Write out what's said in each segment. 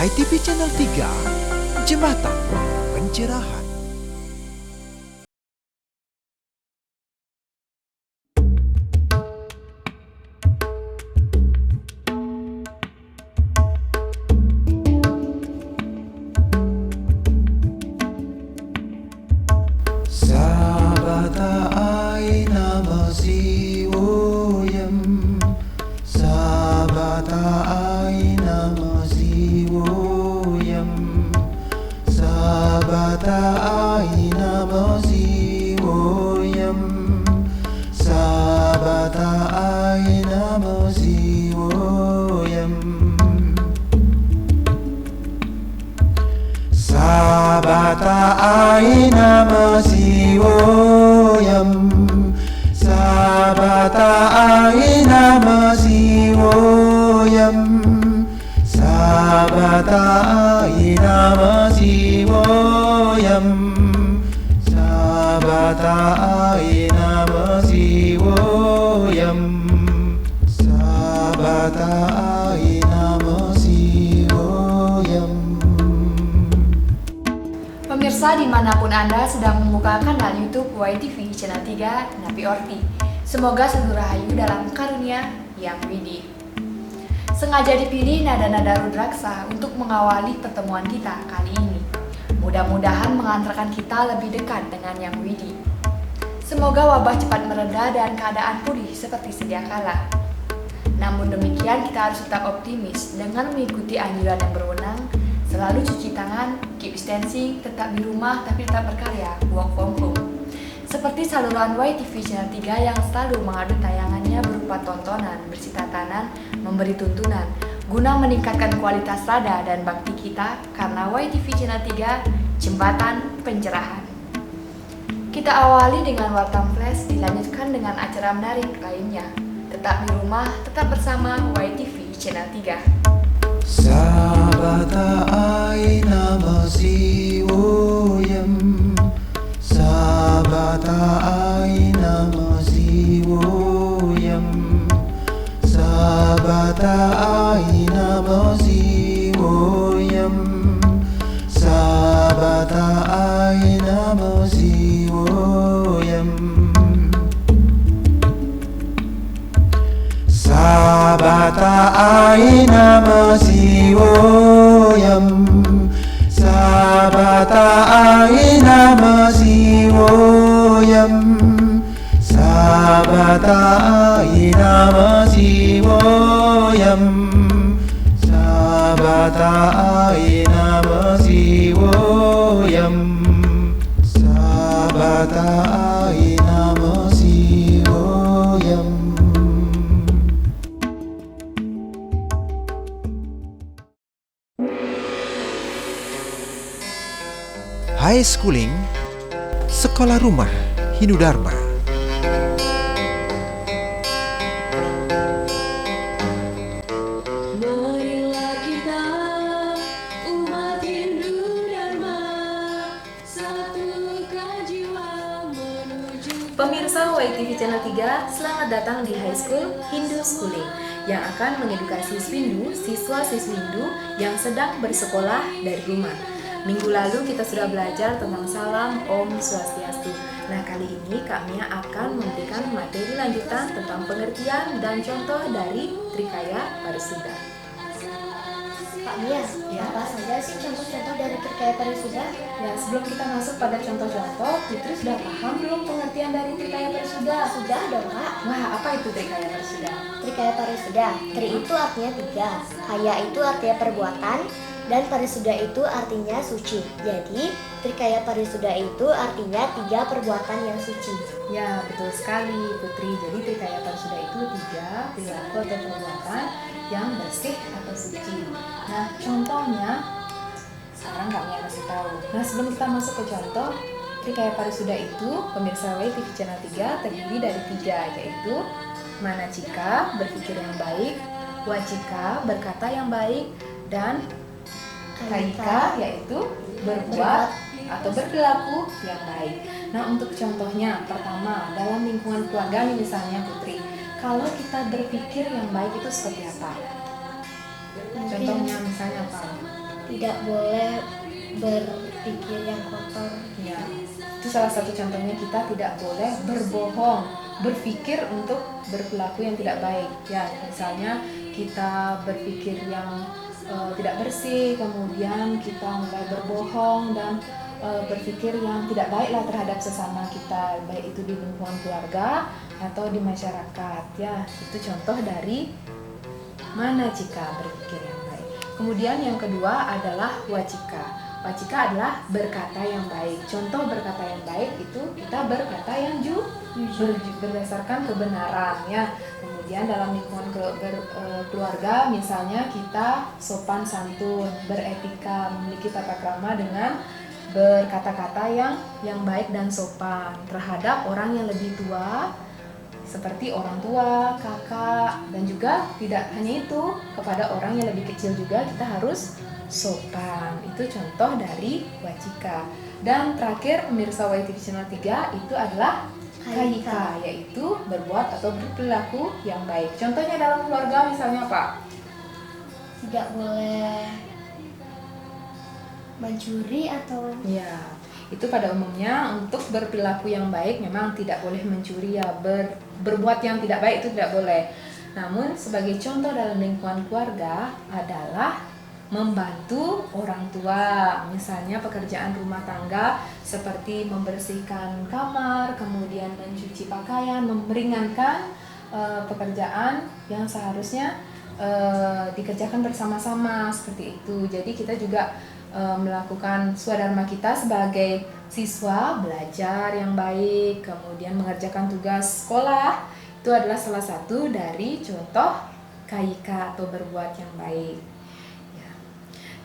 ITV Channel 3, Jembatan Pencerahan. Sabata aina masiwoyam, Sabata aina masiwoyam, Sabata aina masiwoyam, Sabata aina masiwoyam, Sabata aina masiwoyam, Sabata aina masiwoyam, Sabata aina masiwoyam, Sabata aina masiwoyam, Sabata aina masiwoyam. Pemirsa dimanapun Anda sedang membuka kanal YouTube YTV Channel 3 Napi Orti. Semoga selalu rahayu dalam karunia yang widih. Sengaja dipilih nada-nada rudraksa untuk mengawali pertemuan kita kali ini. Mudah-mudahan mengantarkan kita lebih dekat dengan yang widih. Semoga wabah cepat mereda dan keadaan pulih seperti sedia kala. Namun demikian kita harus tetap optimis dengan mengikuti anjuran yang berwenang. Selalu cuci tangan, keep distancing, tetap di rumah tapi tetap berkarya, work from home. Seperti saluran YTV Channel 3 yang selalu mengadu tayangannya berupa tontonan, bersih tatanan, memberi tuntunan, guna meningkatkan kualitas rada dan bakti kita karena YTV Channel 3, Jembatan Pencerahan. Kita awali dengan Wartam Flash, dilanjutkan dengan acara menarik lainnya. Tetap di rumah, tetap bersama YTV Channel 3. Sabata aina masiwoyam, Sabata aina masiwoyam, Sabata aina masiwoyam, Sabata aina masiwoyam, Sabata aina masiwoyam, Sabata aina masiwoyam, Sabata aina masiwoyam, Sabata aina masiwoyam, Sabata aina masiwoyam. High Schooling, Sekolah Rumah Hindu Dharma. Marilah kita umat Hindu Dharma, satukan jiwa menuju. Pemirsa YTV Channel 3, selamat datang di High School Hindu Schooling yang akan mengedukasi Hindu, siswa-siswi Hindu yang sedang bersekolah dari rumah. Minggu lalu kita sudah belajar tentang salam Om Swastiastu. Nah, kali ini Kak Mia akan memberikan materi lanjutan tentang pengertian dan contoh dari Trikaya Parisuda. Pak Mia, apa saja sih contoh-contoh dari Trikaya Parisuda? Ya, sebelum kita masuk pada contoh-contoh, Putri sudah paham belum pengertian dari Trikaya Parisuda? Sudah dong Kak. Wah, apa itu Trikaya Parisuda? Trikaya Parisuda, tri itu artinya tiga, kaya itu artinya perbuatan, dan parisuda itu artinya suci. Jadi, Trikaya Parisuda itu artinya tiga perbuatan yang suci. Ya, betul sekali Putri. Jadi Trikaya Parisuda itu tiga perilaku atau perbuatan yang bersih atau suci. Nah, contohnya sekarang kami akan kasih tahu. Nah, sebelum kita masuk ke contoh, Trikaya Parisuda itu pemirsa YTV Channel 3 terdiri dari tiga, yaitu manacika, berpikir yang baik, wacika, berkata yang baik, dan kaika, yaitu berbuat atau berperilaku yang baik. Nah, untuk contohnya, pertama, dalam lingkungan keluarga misalnya Putri, kalau kita berpikir yang baik itu seperti apa? Contohnya misalnya apa? Tidak boleh berpikir yang kotor. Ya, itu salah satu contohnya, kita tidak boleh berbohong, berpikir untuk berperilaku yang tidak baik. Ya, misalnya kita berpikir yang tidak bersih, kemudian kita mulai berbohong dan berpikir yang tidak baiklah terhadap sesama kita, baik itu di lingkungan keluarga atau di masyarakat. Ya, itu contoh dari mana cika, berpikir yang baik. Kemudian yang kedua adalah wacika. Wacika adalah berkata yang baik. Contoh berkata yang baik itu kita berkata yang berdasarkan kebenaran, ya. Kemudian dalam lingkungan keluarga misalnya kita sopan santun, beretika, memiliki tata krama dengan berkata-kata yang baik dan sopan terhadap orang yang lebih tua, seperti orang tua, kakak, dan juga tidak hanya itu, kepada orang yang lebih kecil juga kita harus sopan. Itu contoh dari wacika. Dan terakhir pemirsa YTV Channel 3 itu adalah kaika, yaitu berbuat atau berperilaku yang baik. Contohnya dalam keluarga misalnya apa? Tidak boleh mencuri atau Ya, itu pada umumnya untuk berperilaku yang baik memang tidak boleh mencuri, ya. Berbuat yang tidak baik itu tidak boleh. Namun sebagai contoh dalam lingkungan keluarga adalah membantu orang tua, misalnya pekerjaan rumah tangga seperti membersihkan kamar, kemudian mencuci pakaian, meringankan pekerjaan yang seharusnya dikerjakan bersama-sama, seperti itu. Jadi kita juga melakukan swadharma kita sebagai siswa, belajar yang baik, kemudian mengerjakan tugas sekolah. Itu adalah salah satu dari contoh kaika atau berbuat yang baik. Ya.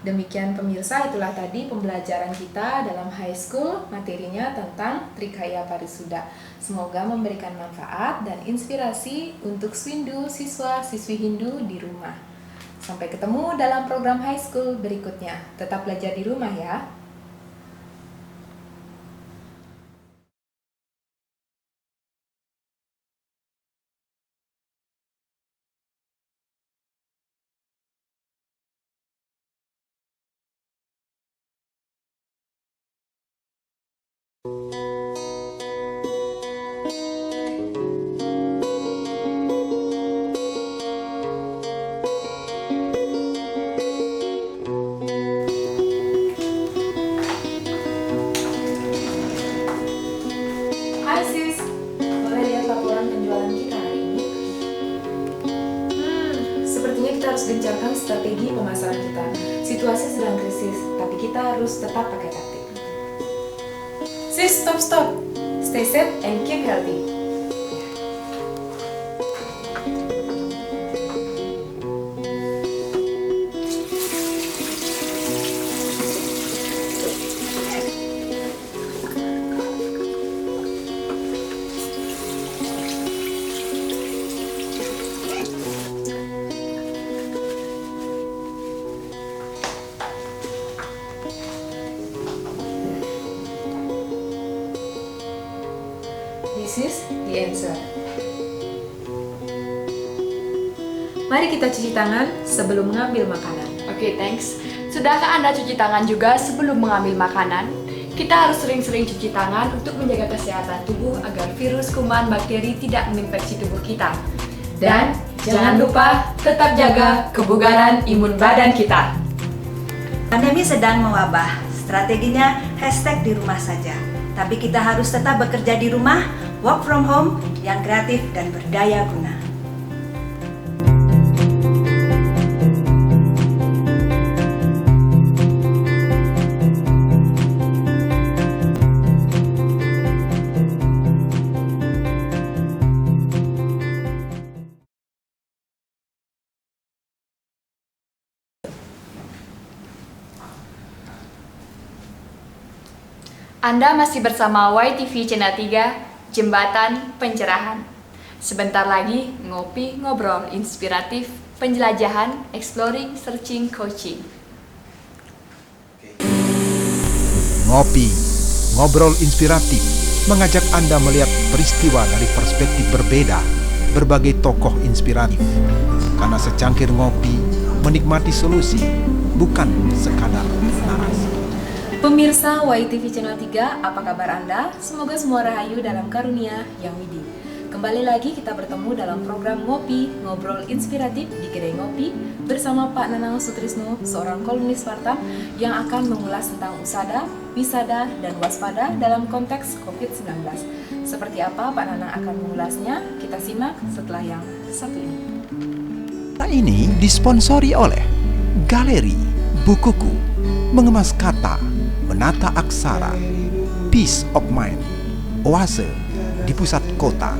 Demikian pemirsa, itulah tadi pembelajaran kita dalam high school, materinya tentang Trikaya Parisuda. Semoga memberikan manfaat dan inspirasi untuk Swindu, siswa-siswi Hindu di rumah. Sampai ketemu dalam program high school berikutnya. Tetap belajar di rumah ya. Hai sis, boleh lihat laporan penjualan kita hari ini? Sepertinya kita harus gencarkan strategi pemasaran kita. Situasi sedang krisis, tapi kita harus tetap pakai taktik. Sis, stop. Stay safe and keep healthy. This is the answer. Mari kita cuci tangan sebelum mengambil makanan. Oke, thanks. Sudahkah Anda cuci tangan juga sebelum mengambil makanan? Kita harus sering-sering cuci tangan untuk menjaga kesehatan tubuh agar virus, kuman, bakteri tidak menginfeksi tubuh kita. Dan jangan lupa tetap jaga kebugaran imun badan kita. Pandemi sedang mewabah, strateginya #di rumah saja. Tapi kita harus tetap bekerja di rumah, work from home yang kreatif dan berdaya guna. Anda masih bersama YTV Channel 3, Jembatan Pencerahan. Sebentar lagi ngopi, ngobrol, inspiratif, penjelajahan, exploring, searching, coaching. Ngopi, ngobrol inspiratif, mengajak Anda melihat peristiwa dari perspektif berbeda, berbagai tokoh inspiratif. Karena secangkir ngopi, menikmati solusi, bukan sekadar narasi. Pemirsa YTV Channel 3, apa kabar Anda? Semoga semua rahayu dalam karunia yang widih. Kembali lagi kita bertemu dalam program Ngopi, Ngobrol Inspiratif di Kedai Ngopi bersama Pak Nanang Sutrisno, seorang kolumnis Warta yang akan mengulas tentang usada, wisada, dan waspada dalam konteks COVID-19. Seperti apa Pak Nanang akan mengulasnya? Kita simak setelah yang satu ini. Ini disponsori oleh Galeri Bukuku, mengemas kata, menata aksara, peace of mind, oase di pusat kota.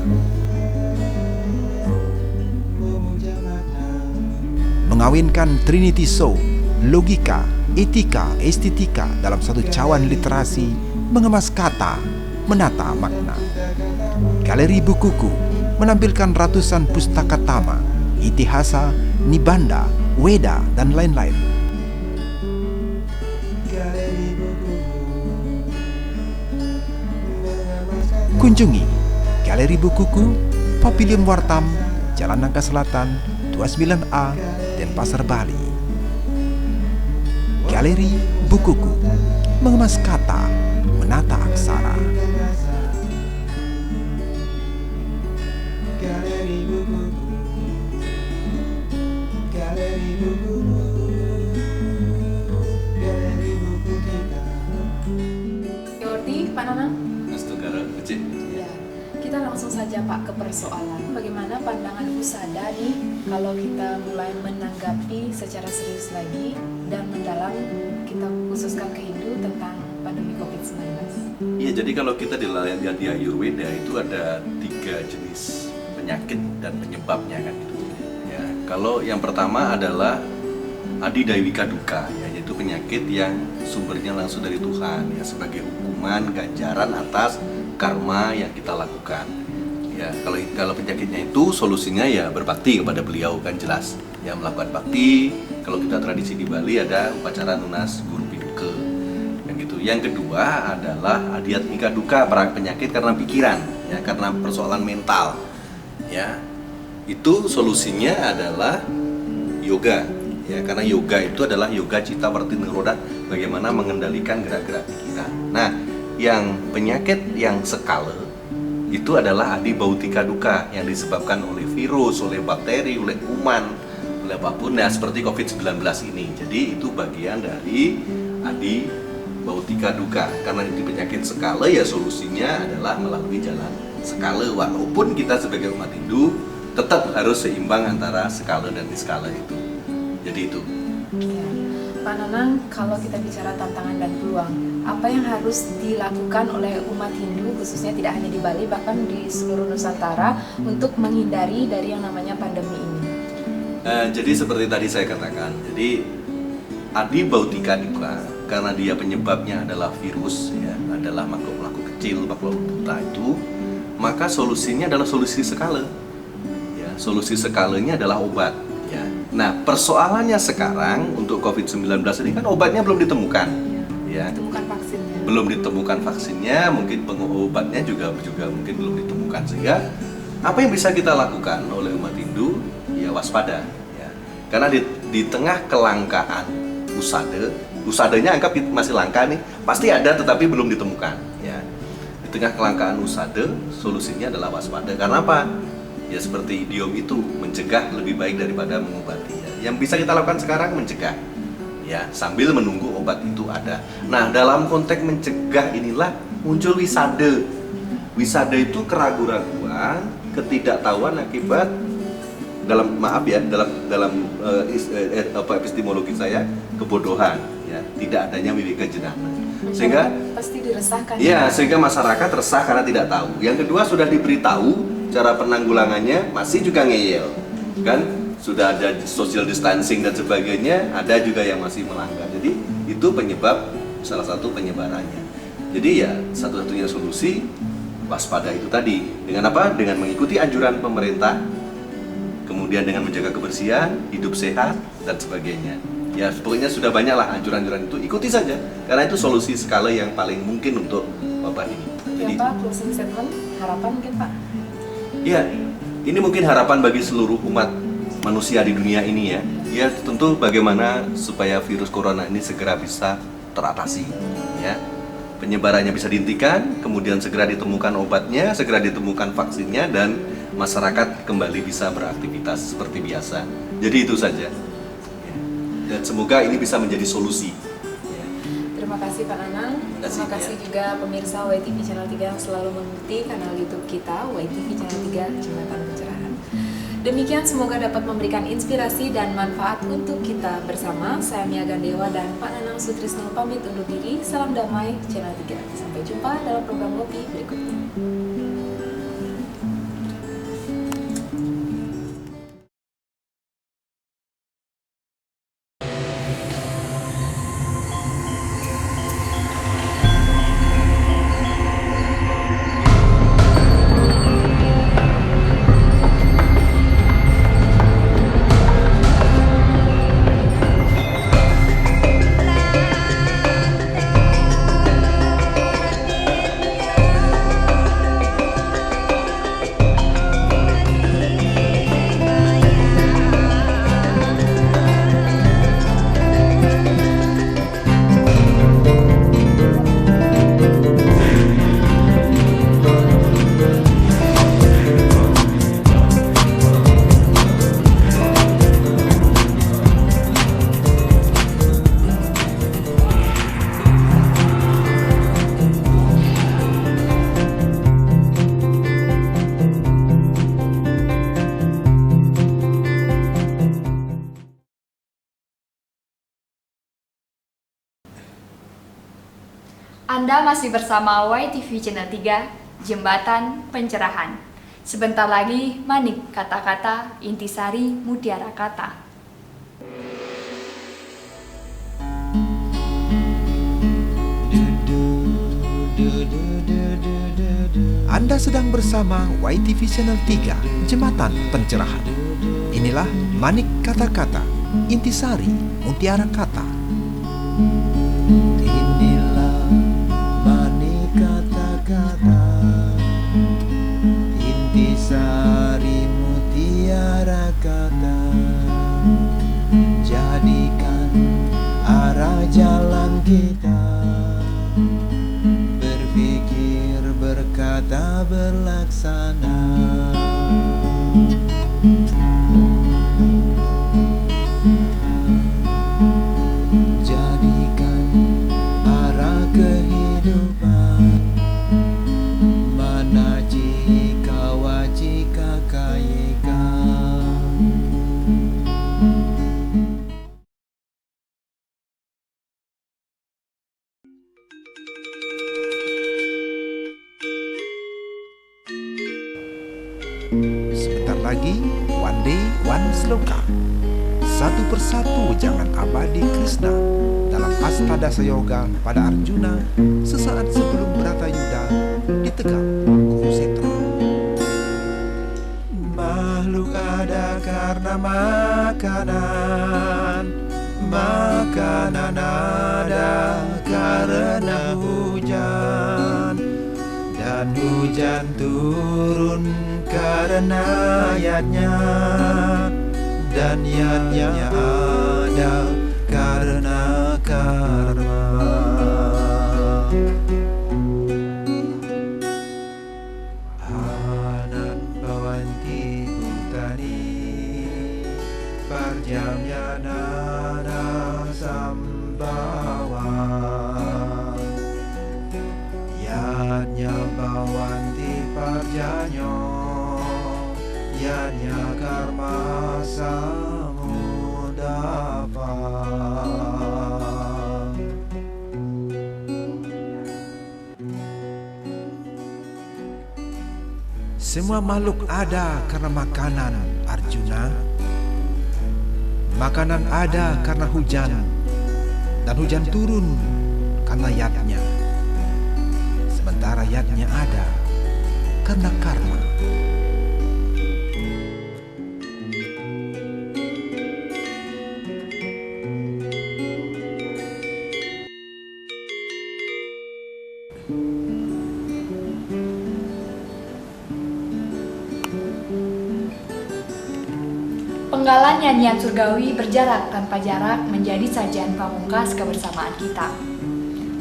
Mengawinkan Trinity Soul, logika, etika, estetika dalam satu cawan literasi, mengemas kata, menata makna. Galeri Bukuku menampilkan ratusan pustaka tama, itihasa, nibanda, weda, dan lain-lain. Kunjungi Galeri Bukuku, Pavilion Wartam, Jalan Nangka Selatan, 29A, Denpasar, Bali. Galeri Bukuku, mengemas kata, menata aksara. Yorti, Pak Nanang? Ya. Kita langsung saja Pak ke persoalan. Bagaimana pandangan usada nih kalau kita mulai menanggapi secara serius lagi dan mendalam, kita khususkan ke Hindu tentang pandemi COVID-19. Iya, jadi kalau kita lihat di Ayurveda itu ada 3 jenis penyakit dan penyebabnya kan itu. Ya, kalau yang pertama adalah Adidaiwika Duka, ya, yaitu penyakit yang sumbernya langsung dari Tuhan, ya, sebagai hukuman ganjaran atas karma yang kita lakukan. Ya, kalau penyakitnya itu solusinya ya berbakti kepada beliau, kan jelas. Ya, melakukan bakti. Kalau kita tradisi di Bali ada upacara nunas guru piduke. Yang gitu. Yang kedua adalah Adhyatmika Duka, penyakit karena pikiran, ya, karena persoalan mental. Ya. Itu solusinya adalah yoga. Ya, karena yoga itu adalah yoga cita warti niroda, bagaimana mengendalikan gerak-gerak pikiran. Nah, yang penyakit yang skala itu adalah Adibautika Duka yang disebabkan oleh virus, oleh bakteri, oleh kuman, oleh apapun. Nah, seperti COVID-19 ini. Jadi itu bagian dari Adibautika Duka. Karena ini penyakit skala, ya solusinya adalah melalui jalan skala. Walaupun kita sebagai umat Hindu tetap harus seimbang antara skala dan niskala itu. Jadi itu. Ya. Pak Nanang, kalau kita bicara tantangan dan peluang, apa yang harus dilakukan oleh umat Hindu, khususnya tidak hanya di Bali, bahkan di seluruh Nusantara, untuk menghindari dari yang namanya pandemi ini? Jadi seperti tadi saya katakan, jadi Adibautika Duka, karena dia penyebabnya adalah virus, ya, adalah makhluk-makhluk kecil, makhluk buta itu, maka solusinya adalah solusi skala. Ya, solusi skalanya adalah obat. Ya. Nah, persoalannya sekarang untuk COVID-19 ini kan obatnya belum ditemukan. Ya. Ditemukan vaksinnya. Belum ditemukan vaksinnya, mungkin pengobatnya juga mungkin belum ditemukan. Sehingga apa yang bisa kita lakukan oleh umat Hindu? Ya waspada. Ya. Karena di tengah kelangkaan usadanya anggap masih langka nih, pasti ada tetapi belum ditemukan. Ya. Di tengah kelangkaan usada, solusinya adalah waspada. Karena apa? Ya seperti idiom itu, mencegah lebih baik daripada mengobati. Ya. Yang bisa kita lakukan sekarang mencegah, ya, sambil menunggu obat itu ada. Nah, dalam konteks mencegah inilah muncul wisada. Wisada itu keraguan-raguan, ketidaktahuan akibat dalam epistemologi saya kebodohan, ya, tidak adanya wibeka jenana. Sehingga pasti diresahkan. Ya, sehingga masyarakat resah karena tidak tahu. Yang kedua, sudah diberitahu cara penanggulangannya masih juga ngeyel, kan? Sudah ada social distancing dan sebagainya, ada juga yang masih melanggar. Jadi itu salah satu penyebarannya. Jadi ya satu-satunya solusi waspada itu tadi. Dengan apa? Dengan mengikuti anjuran pemerintah, kemudian dengan menjaga kebersihan, hidup sehat dan sebagainya. Ya pokoknya sudah banyaklah anjuran-anjuran itu, ikuti saja. Karena itu solusi skala yang paling mungkin untuk wabah ini. Ya Pak, closing statement, harapan mungkin Pak? Ya, ini mungkin harapan bagi seluruh umat manusia di dunia ini ya. Ya tentu bagaimana supaya virus corona ini segera bisa teratasi, ya. Penyebarannya bisa dihentikan, kemudian segera ditemukan obatnya, segera ditemukan vaksinnya, dan masyarakat kembali bisa beraktivitas seperti biasa. Jadi itu saja. Ya. Dan semoga ini bisa menjadi solusi. Ya. Terima kasih Pak Nanang. Terima kasih juga pemirsa YTV Channel 3 yang selalu mengikuti kanal YouTube kita YTV Channel 3 Jembatan Pencerahan. Demikian semoga dapat memberikan inspirasi dan manfaat untuk kita bersama. Saya Mia Gandewa dan Pak Nanang Sutrisno pamit undur diri. Salam damai Channel 3. Sampai jumpa dalam program Ngopi berikutnya. Anda masih bersama YTV Channel 3, Jembatan Pencerahan. Sebentar lagi, Manik Kata-Kata, Intisari Mutiara Kata. Anda sedang bersama YTV Channel 3, Jembatan Pencerahan. Inilah Manik Kata-Kata, Intisari Mutiara Kata. Inilah manik kata-kata, intisari mutiara kata. Jadikan arah jalan kita, berpikir, berkata, berlaksana. Jadikan arah kehidupan, mana jika wajika kayeka. Sebentar lagi, One Day One Sloka. Satu persatu jangan abadi Krishna dalam Astadasa Yoga pada Arjuna sesaat sebelum Bratayuda ditegang Kurusetra. Makhluk ada karena makanan, makanan ada karena hujan, dan hujan turun karena yatnya, dan yatnya ada karena karma. Anan bawanti bhutani parjamya nana sambhawa, yatnya bawanti parjanyo, yatnya karma samudapa. Semua makhluk ada karena makanan, Arjuna. Makanan ada karena hujan, dan hujan turun karena yatnya. Sementara yatnya ada karena karma. Penggalan nyanyian surgawi berjarak tanpa jarak menjadi sajian pamungkas kebersamaan kita.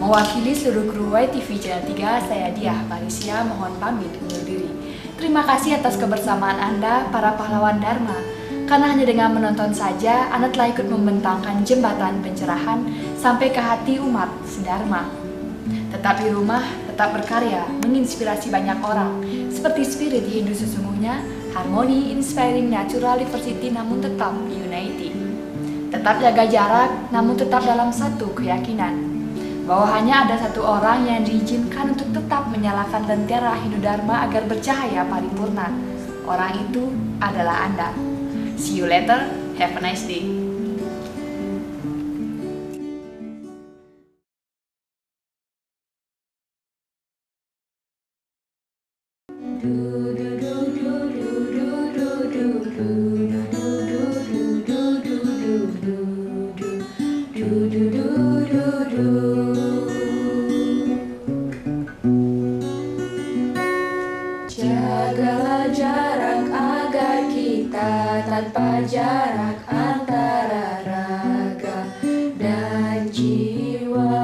Mewakili seluruh kru YTV Channel 3, saya Diah Parisia mohon pamit undur diri. Terima kasih atas kebersamaan Anda, para pahlawan Dharma. Karena hanya dengan menonton saja, Anda telah ikut membentangkan jembatan pencerahan sampai ke hati umat sedharma. Tetap di rumah, tetap berkarya, menginspirasi banyak orang. Seperti spirit Hindu sesungguhnya, harmoni, inspiring, natural diversity namun tetap unity. Tetap jaga jarak, namun tetap dalam satu keyakinan. Bahwa hanya ada satu orang yang diizinkan untuk tetap menyalakan lentera Hindu Dharma agar bercahaya paripurna. Orang itu adalah Anda. See you later, have a nice day. Jagalah jarak agar kita tanpa jarak antara raga dan jiwa.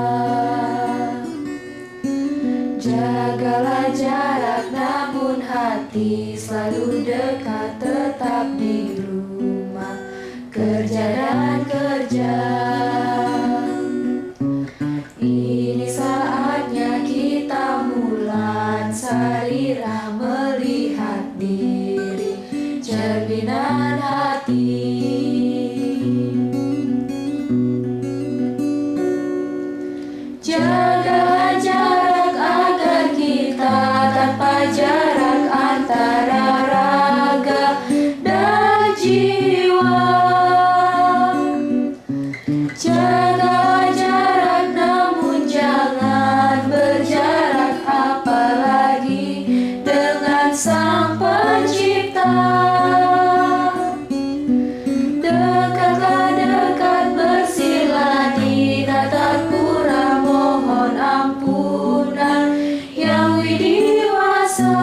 Jagalah jarak namun hati selalu dekat, tetap di rumah kerja dan kerja. Ini saatnya kita mulan sarira melihat diri, cerminan hati. Jaga jarak agar kita tanpa jarak antara raga dan jiwa. Jaga jarak namun jangan berjarak, apalagi dengan Sang Pencipta. Dekatlah dekat bersila di Natapura, mohon ampunan Yang Widiwasa.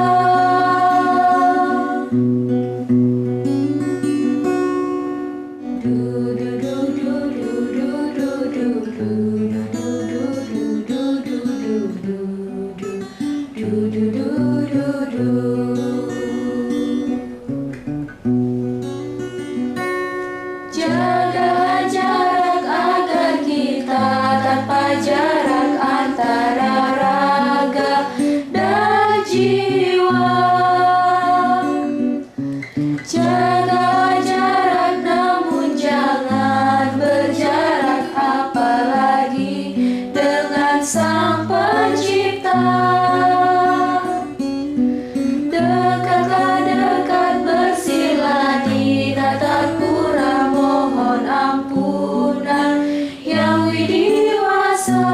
Jaga jarak agar kita tanpa jarak antara raga dan jiwa. Jaga jarak namun jangan berjarak, apalagi dengan Sang Pencipta. Dekatlah dekat bersila di Natapura, mohon ampunan Yang Widiwasa.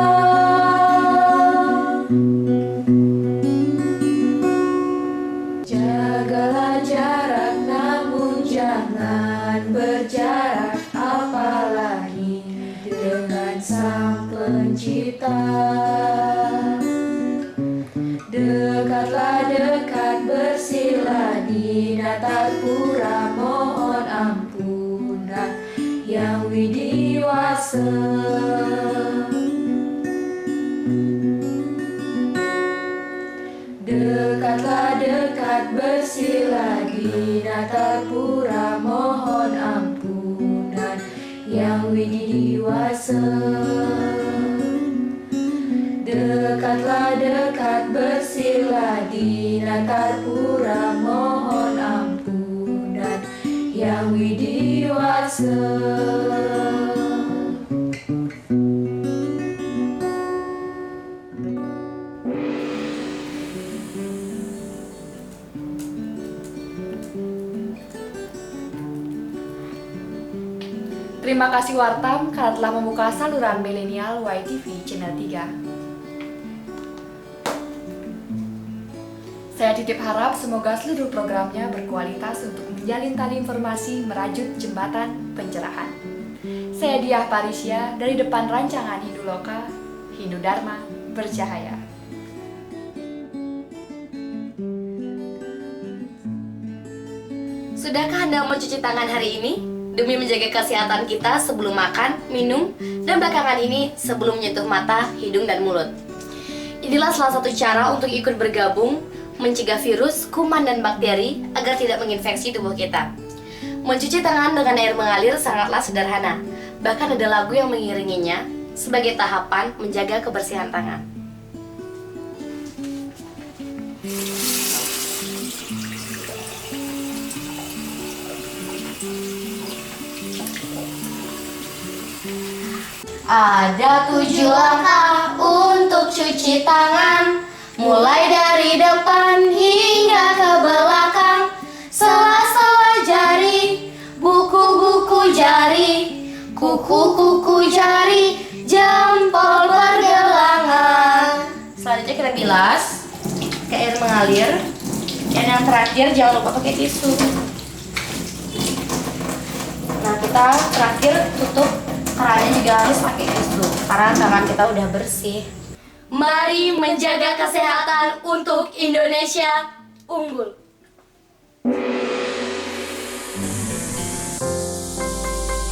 Jagalah jarak namun jangan berjarak, apalagi dengan Sang Pencipta. Dekatlah dekat bersila di Natapura, mohon ampunan Yang Widiwasa. Dekatlah dekat bersila di Natapura, mohon ampunan Yang Widiwasa. Dekatlah dekat bersila di Natapura, mohon ampunan Yang Widiwasa. Terima kasih Wartam karena telah membuka saluran milenial YTV Channel 3. Saya titip harap semoga seluruh programnya berkualitas untuk menjalin tali informasi merajut jembatan pencerahan. Saya Diah Parisia dari depan rancangan Hindu Loka, Hindu Dharma Bercahaya. Sudahkah Anda mencuci tangan hari ini? Demi menjaga kesehatan kita sebelum makan, minum, dan belakangan ini sebelum menyentuh mata, hidung, dan mulut. Inilah salah satu cara untuk ikut bergabung, mencegah virus, kuman, dan bakteri agar tidak menginfeksi tubuh kita. Mencuci tangan dengan air mengalir sangatlah sederhana. Bahkan ada lagu yang mengiringinya sebagai tahapan menjaga kebersihan tangan. Ada 7 langkah untuk cuci tangan, mulai dari depan hingga ke belakang. Sela-sela jari, buku-buku jari, kuku-kuku jari, jempol pergelangan. Selanjutnya kita bilas ke air mengalir. Dan yang terakhir jangan lupa pakai tisu. Nah, kita terakhir tutup kerannya juga harus pakai tisu karena tangan kita udah bersih. Mari menjaga kesehatan untuk Indonesia unggul.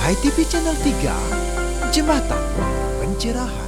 ITV Channel 3, Jembatan Pencerahan.